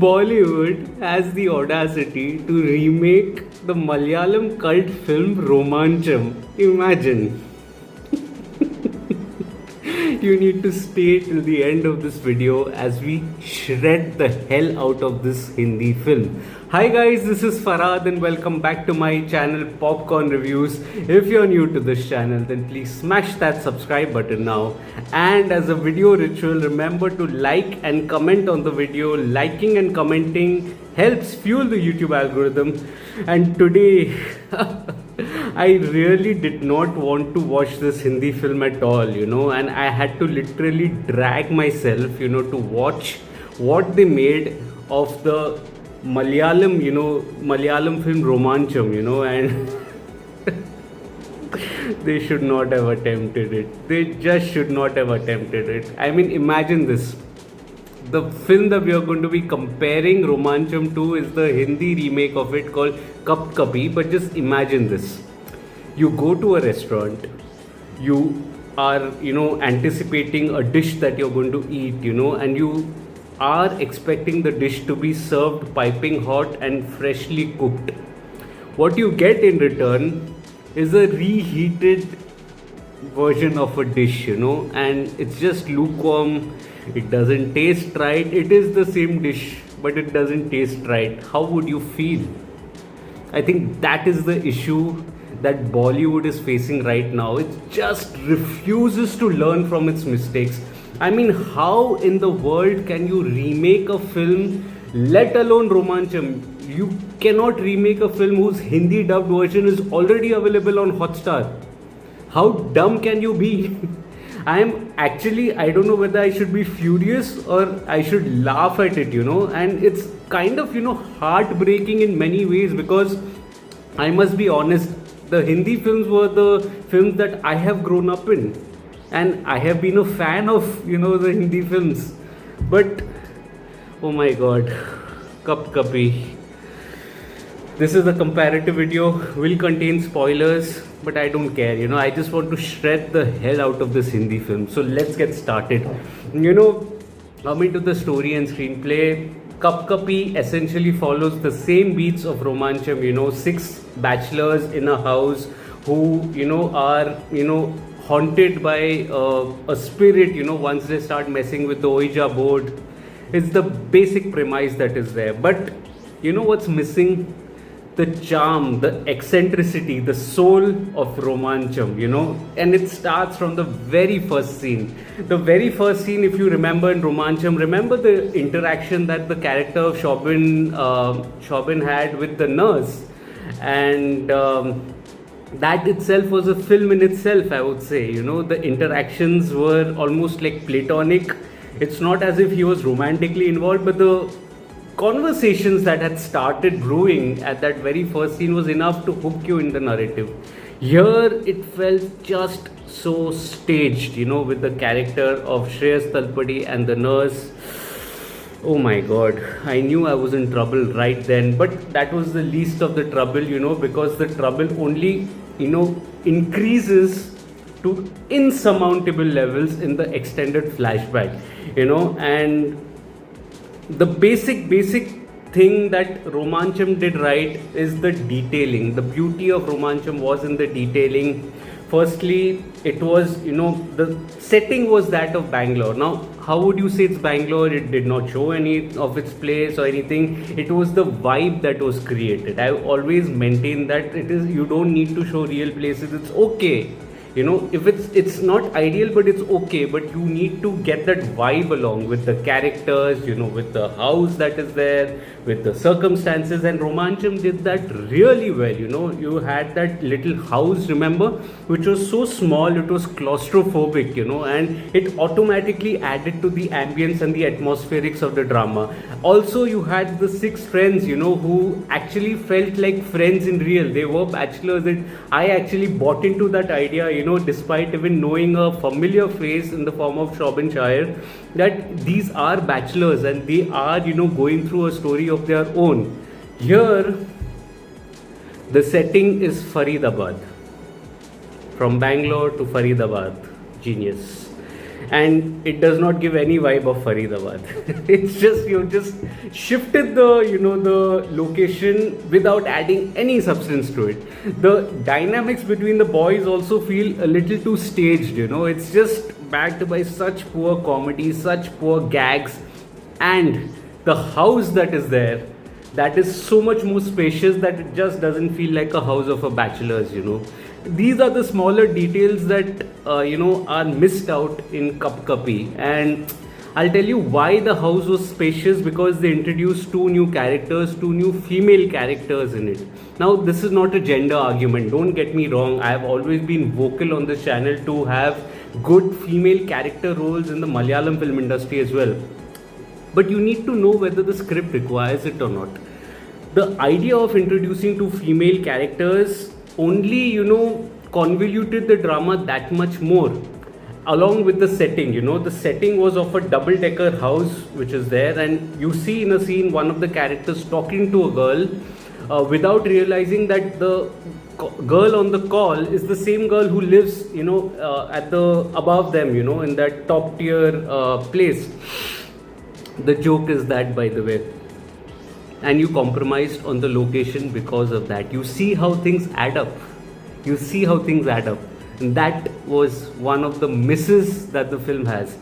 Bollywood has the audacity to remake the Malayalam cult film Romancham. Imagine. You need to stay till the end of this video as we shred the hell out of this Hindi film. Hi guys, this is Farhad and welcome back to my channel Popcorn Reviews. If you're new to this channel, then please smash that subscribe button now. And as a video ritual, remember to like and comment on the video. Liking and commenting helps fuel the YouTube algorithm. And today, I really did not want to watch this Hindi film at all, and I had to literally drag myself, to watch what they made of the Malayalam film Romancham, and they should not have attempted it. They just should not have attempted it. I mean, imagine this. The film that we are going to be comparing Romancham to is the Hindi remake of it called Kapkapiii. But just imagine this. You go to a restaurant, you are, anticipating a dish that you're going to eat, and you are expecting the dish to be served piping hot and freshly cooked. What you get in return is a reheated version of a dish, and it's just lukewarm. It doesn't taste right. It is the same dish, but it doesn't taste right. How would you feel? I think that is the issue that Bollywood is facing right now. It just refuses to learn from its mistakes. I mean, how in the world can you remake a film, let alone Romancham? You cannot remake a film whose Hindi dubbed version is already available on Hotstar. How dumb can you be? I don't know whether I should be furious or I should laugh at it, and it's kind of, heartbreaking in many ways, because I must be honest, the Hindi films were the films that I have grown up in, and I have been a fan of, the Hindi films. But, oh my god, Kapkapiii. This is a comparative video, will contain spoilers, but I don't care, I just want to shred the hell out of this Hindi film. So let's get started. Coming to the story and screenplay, Kapkapiii essentially follows the same beats of Romancham, 6 bachelors in a house who, are, haunted by a spirit, once they start messing with the Ouija board. It's the basic premise that is there. But, what's missing? The charm, the eccentricity, the soul of Romancham, and it starts from the very first scene. The very first scene, if you remember in Romancham, remember the interaction that the character of Shobin had with the nurse, and that itself was a film in itself, I would say. The interactions were almost like platonic. It's not as if he was romantically involved, but the conversations that had started brewing at that very first scene was enough to hook you in the narrative. Here it felt just so staged, with the character of Shreyas and the nurse. Oh my god, I knew I was in trouble right then, but that was the least of the trouble, because the trouble only, increases to insurmountable levels in the extended flashback, and the basic thing that Romancham did right is the detailing. The beauty of Romancham was in the detailing. Firstly, it was, the setting was that of Bangalore. Now, how would you say it's Bangalore? It did not show any of its place or anything. It was the vibe that was created. I always maintain that you don't need to show real places. It's okay. If it's not ideal, but it's okay, but you need to get that vibe along with the characters, with the house that is there, with the circumstances. And Romancham did that really well. You had that little house, remember, which was so small, it was claustrophobic, and it automatically added to the ambience and the atmospherics of the drama. Also, you had the 6 friends, who actually felt like friends in real. They were bachelors, and I actually bought into that idea, despite even knowing a familiar face in the form of Shobin Shire, that these are bachelors and they are, going through a story of their own. Here, the setting is Faridabad. From Bangalore to Faridabad. Genius. and it does not give any vibe of Faridabad. It's just, you just shifted the, the location without adding any substance to it. The dynamics between the boys also feel a little too staged, it's just backed by such poor comedy, such poor gags. And the house that is there, that is so much more spacious that it just doesn't feel like a house of a bachelor's. These are the smaller details that are missed out in Kapkapiii. And I'll tell you why the house was spacious, because they introduced two new characters, two new female characters in it. Now, this is not a gender argument, don't get me wrong. I have always been vocal on this channel to have good female character roles in the Malayalam film industry as well. But you need to know whether the script requires it or not. The idea of introducing two female characters only, convoluted the drama that much more, along with the setting. The setting was of a double-decker house which is there, and you see in a scene one of the characters talking to a girl without realizing that the girl on the call is the same girl who lives, at the above them, in that top tier place. The joke is that, by the way. And you compromised on the location because of that. You see how things add up. And that was one of the misses that the film has.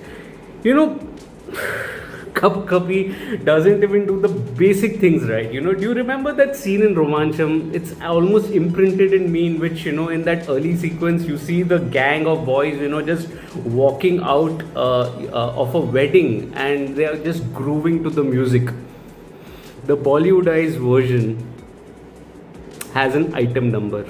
Kapkapiii doesn't even do the basic things right. Do you remember that scene in Romancham? It's almost imprinted in me, in which, in that early sequence, you see the gang of boys, just walking out of a wedding, and they are just grooving to the music. The Bollywoodized version has an item number.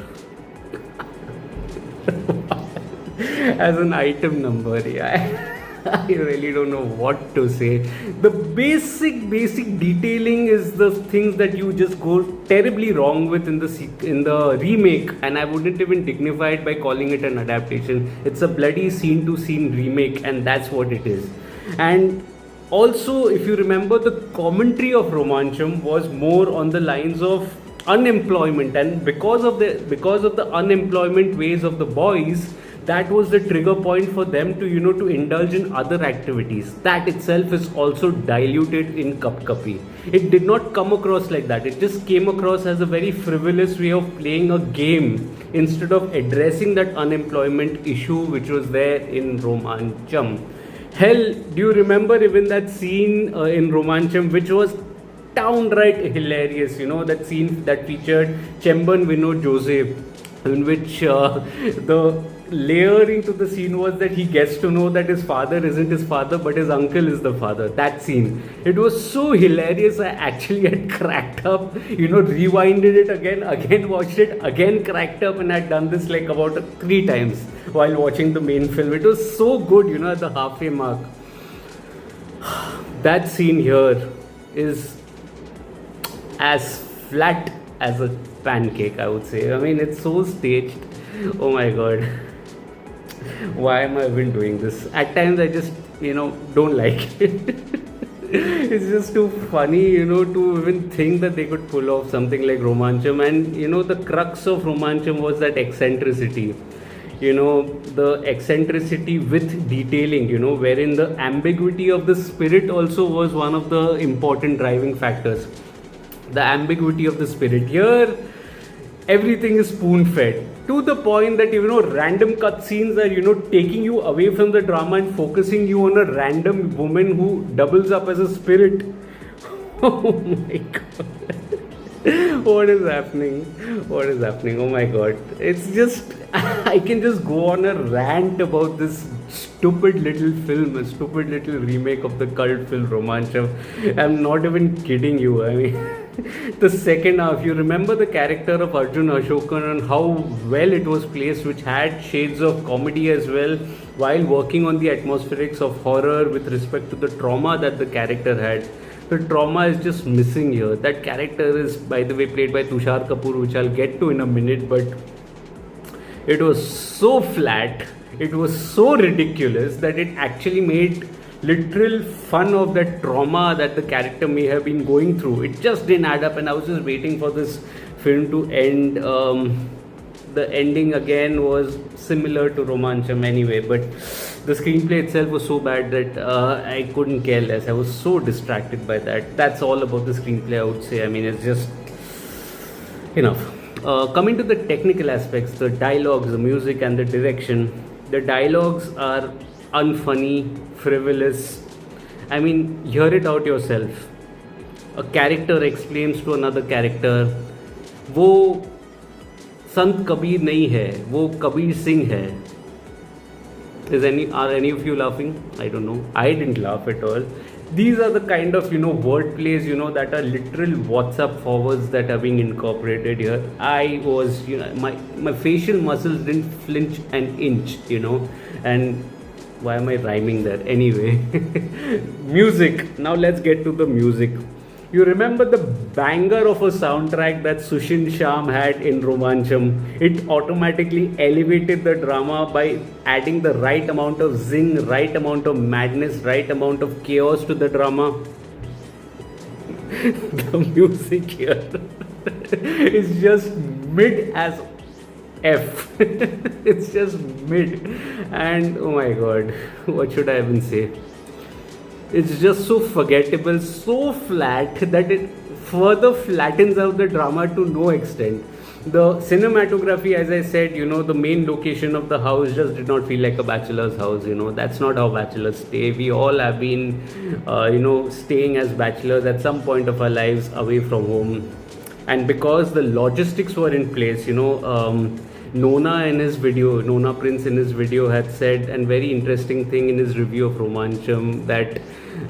Yeah. I really don't know what to say. The basic detailing is the things that you just go terribly wrong with in the remake, and I wouldn't even dignify it by calling it an adaptation. It's a bloody scene to scene remake, and that's what it is. And also, if you remember, the commentary of Romancham was more on the lines of unemployment, and because of the unemployment ways of the boys, that was the trigger point for them to to indulge in other activities. That itself is also diluted in Kapkapiii. It did not come across like that. It just came across as a very frivolous way of playing a game instead of addressing that unemployment issue which was there in Romancham. Hell, do you remember even that scene in Romancham, which was downright hilarious? That scene that featured Chemban Vinod Jose, in which the layering to the scene was that he gets to know that his father isn't his father, but his uncle is the father. That scene, it was so hilarious. I actually had cracked up, rewinded it again watched it, again cracked up, and I'd done this like about 3 times while watching the main film. It was so good, at the halfway mark. That scene here is as flat as a pancake, I would say. I mean, it's so staged. Oh my god. Why am I even doing this? At times I just, don't like it. It's just too funny, to even think that they could pull off something like Romancham. And, the crux of Romancham was that eccentricity. The eccentricity with detailing, wherein the ambiguity of the spirit also was one of the important driving factors. The ambiguity of the spirit. Here, everything is spoon-fed to the point that random cutscenes are taking you away from the drama and focusing you on a random woman who doubles up as a spirit. Oh my god. What is happening? Oh my god. It's just, I can just go on a rant about this stupid little film, a stupid little remake of the cult film Romancham. I'm not even kidding you. I mean, the second half, you remember the character of Arjun Ashokan and how well it was placed, which had shades of comedy as well, while working on the atmospherics of horror with respect to the trauma that the character had. The trauma is just missing here. That character is, by the way, played by Tusshar, which I'll get to in a minute, but it was so flat, it was so ridiculous that it actually made literal fun of that trauma that the character may have been going through. It just didn't add up, and I was just waiting for this film to end The ending again was similar to Romancham anyway, but the screenplay itself was so bad that I couldn't care less. I was so distracted by that. That's all about the screenplay, I would say. I mean, it's just enough. Coming to the technical aspects, the dialogues, the music, and the direction. The dialogues are unfunny, frivolous. I mean, hear it out yourself. A character explains to another character, वो संत कबीर नहीं है, वो कबीर सिंह है. Are any of you laughing? I don't know. I didn't laugh at all. These are the kind of word plays that are literal WhatsApp forwards that are being incorporated here. I was my facial muscles didn't flinch an inch, and why am I rhyming there anyway? Music. Now let's get to the music. You remember the banger of a soundtrack that Sushin Sham had in Romancham? It automatically elevated the drama by adding the right amount of zing, right amount of madness, right amount of chaos to the drama. The music here is just mid as F. It's just mid. And oh my god, what should I even say? It's just so forgettable, so flat that it further flattens out the drama to no extent. The cinematography, as I said, the main location of the house just did not feel like a bachelor's house. That's not how bachelors stay. We all have been, staying as bachelors at some point of our lives away from home. And because the logistics were in place, Nona Prince in his video had said a very interesting thing in his review of Romancham, that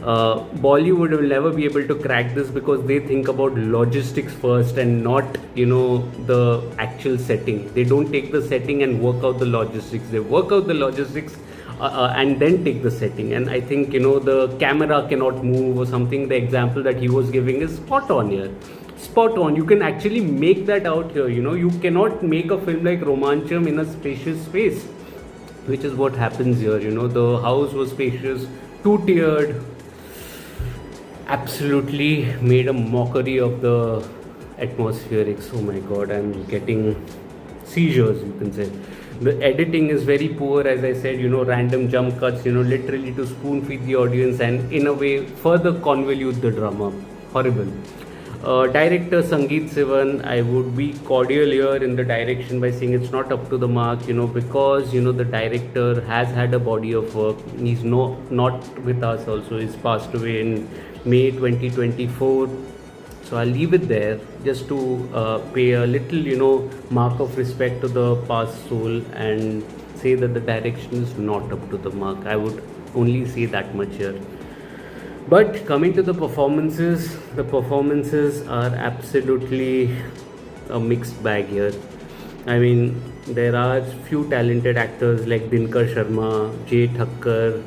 Bollywood will never be able to crack this because they think about logistics first and not the actual setting. They don't take the setting and work out the logistics. They work out the logistics and then take the setting. And I think the camera cannot move or something. The example that he was giving is spot on here. Spot on. You can actually make that out here. You cannot make a film like Romancham in a spacious space, which is what happens here. The house was spacious, two-tiered, absolutely made a mockery of the atmospherics. Oh my god, I'm getting seizures, you can say. The editing is very poor, as I said, random jump cuts, literally to spoon feed the audience and in a way further convolute the drama. Horrible. Director Sangeet Sivan, I would be cordial here in the direction by saying it's not up to the mark, because the director has had a body of work. He's not with us also. He's passed away in May 2024. So I'll leave it there just to pay a little mark of respect to the past soul and say that the direction is not up to the mark. I would only say that much here. But coming to the performances are absolutely a mixed bag here. I mean, there are few talented actors like Dinkar Sharma, Jay Thakkar,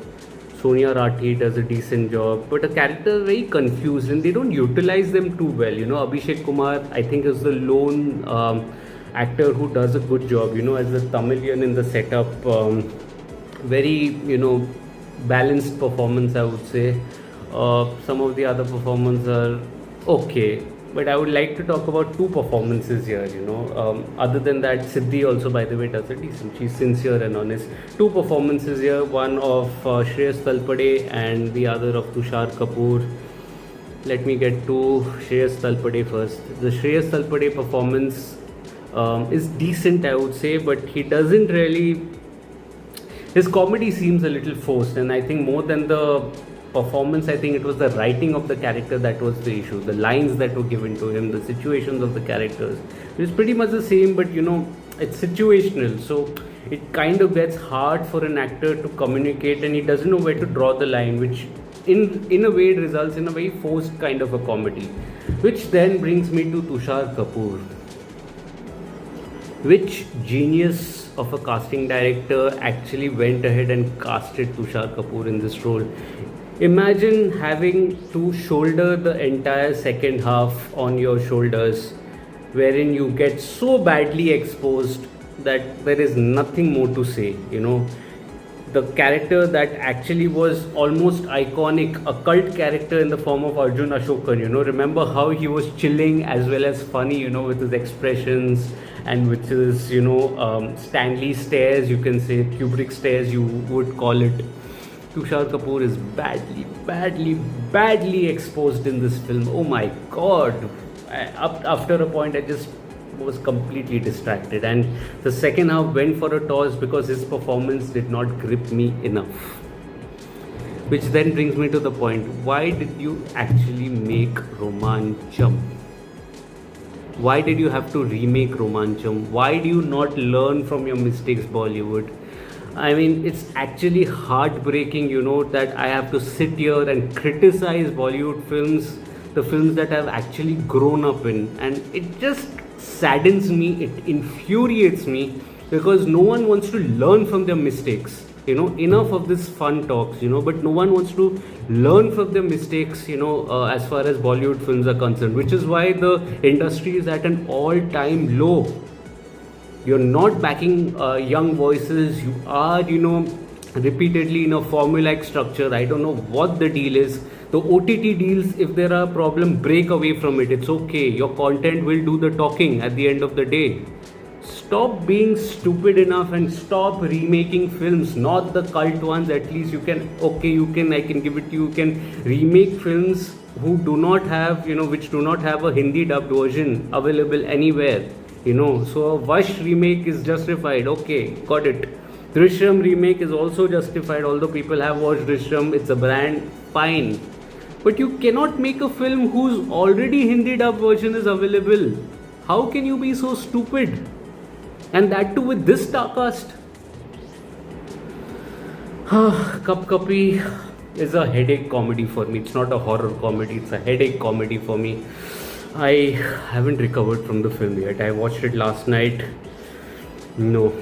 Sonia Rathi does a decent job, but a character is very confused and they don't utilize them too well. Abhishek Kumar, I think, is the lone actor who does a good job, as a Tamilian in the setup. Very, balanced performance, I would say. Some of the other performances are okay, but I would like to talk about two performances here. Other than that, Siddhi also, by the way, does a decent. She's sincere and honest. Two performances here, one of Shreyas Talpade and the other of Tusshar Kapoor. Let me get to Shreyas Talpade first. The Shreyas Talpade performance is decent, I would say, but he doesn't really. His comedy seems a little forced, and I think more than the performance, I think it was the writing of the character that was the issue. The lines that were given to him, the situations of the characters, it's pretty much the same, but it's situational, so it kind of gets hard for an actor to communicate and he doesn't know where to draw the line, which in a way it results in a very forced kind of a comedy. Which then brings me to Tusshar Kapoor. Which genius of a casting director actually went ahead and casted Tusshar Kapoor in this role? Imagine having to shoulder the entire second half on your shoulders, wherein you get so badly exposed that there is nothing more to say. the character that actually was almost iconic, a cult character in the form of Arjun Ashokan. Remember how he was chilling as well as funny, with his expressions and with his, Stanley stares, you can say, Kubrick stares, you would call it. Tushar Kapoor is badly exposed in this film. Oh my god. After a point, I just was completely distracted, and the second half went for a toss because his performance did not grip me enough. Which then brings me to the point, why did you actually make Romancham? Why did you have to remake Romancham? Why do you not learn from your mistakes, Bollywood? I mean, it's actually heartbreaking, that I have to sit here and criticize Bollywood films, the films that I've actually grown up in, and it just saddens me, it infuriates me, because no one wants to learn from their mistakes. Enough of this fun talks, but no one wants to learn from their mistakes, as far as Bollywood films are concerned, which is why the industry is at an all-time low. You're not backing young voices, you are, repeatedly in a formulaic structure. I don't know what the deal is. The OTT deals, if there are problems, break away from it. It's okay. Your content will do the talking at the end of the day. Stop being stupid enough and stop remaking films, not the cult ones. At least I can give it to you. You can remake films who do not have, which do not have a Hindi dubbed version available anywhere. So a Vash remake is justified. Okay, got it. Drishyam remake is also justified, although people have watched Drishyam, it's a brand, fine. But you cannot make a film whose already Hindi dub version is available. How can you be so stupid? And that too with this star cast. Kapkapiii is a headache comedy for me. It's not a horror comedy, it's a headache comedy for me. I haven't recovered from the film yet. I watched it last night. No.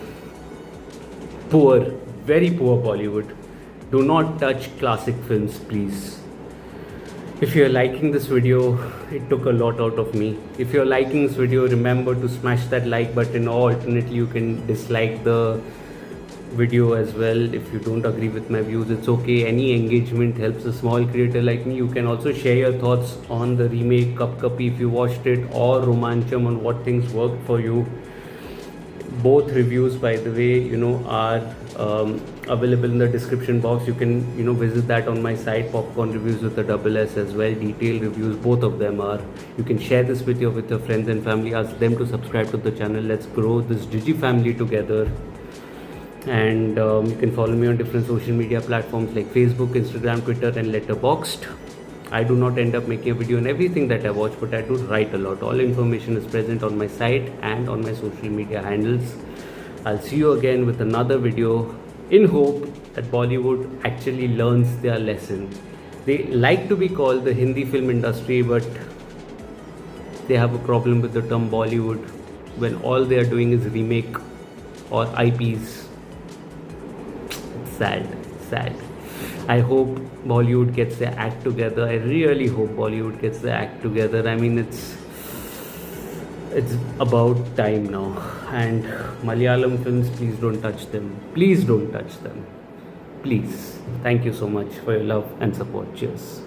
Poor, very poor Bollywood. Do not touch classic films, please. If you're liking this video, it took a lot out of me. If you're liking this video, remember to smash that like button, or alternately you can dislike the video as well. If you don't agree with my views, it's okay. Any engagement helps a small creator like me. You can also share your thoughts on the remake Kapkapiii if you watched it, or Romancham, on what things worked for you. Both reviews, by the way, are available in the description box. You can visit that on my site, Popcorn Reviews with a double S as well. Detailed reviews, both of them are. You can share this video with your friends and family. Ask them to subscribe to the channel. Let's grow this Digi family together. And you can follow me on different social media platforms like Facebook, Instagram, Twitter and Letterboxd. I do not end up making a video on everything that I watch, but I do write a lot. All information is present on my site and on my social media handles. I'll see you again with another video, in hope that Bollywood actually learns their lesson. They like to be called the Hindi film industry, but they have a problem with the term Bollywood when all they are doing is remake or IPs. Sad. I hope Bollywood gets their act together. I really hope Bollywood gets their act together. I mean, it's about time now. And Malayalam films, please don't touch them. Please don't touch them. Please. Thank you so much for your love and support. Cheers.